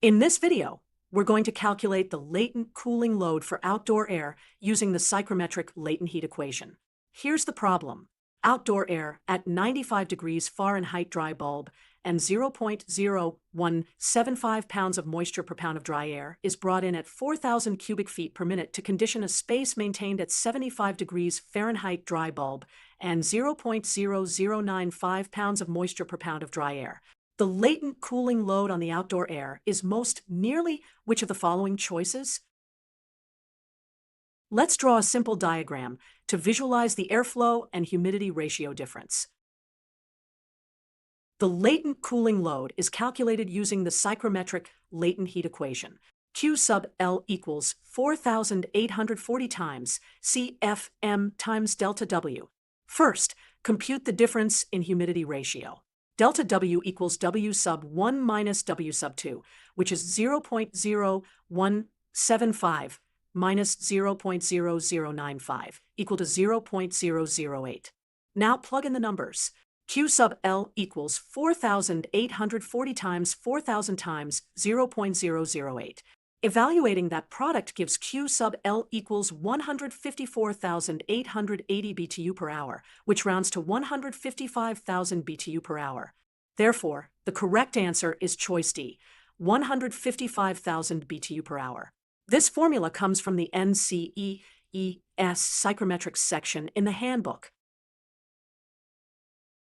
In this video, we're going to calculate the latent cooling load for outdoor air using the psychrometric latent heat equation. Here's the problem. Outdoor air at 95 degrees Fahrenheit dry bulb and 0.0175 pounds of moisture per pound of dry air is brought in at 4,000 cubic feet per minute to condition a space maintained at 75 degrees Fahrenheit dry bulb and 0.0095 pounds of moisture per pound of dry air. The latent cooling load on the outdoor air is most nearly which of the following choices? Let's draw a simple diagram to visualize the airflow and humidity ratio difference. The latent cooling load is calculated using the psychrometric latent heat equation. Q sub L equals 4,840 times CFM times delta W. First, compute the difference in humidity ratio. Delta W equals W sub 1 minus W sub 2, which is 0.0175 minus 0.0095, equal to 0.008. Now plug in the numbers. Q sub L equals 4,840 times 4,000 times 0.008. Evaluating that product gives Q sub L equals 154,880 BTU per hour, which rounds to 155,000 BTU per hour. Therefore, the correct answer is choice D, 155,000 BTU per hour. This formula comes from the NCEES Psychrometrics section in the handbook.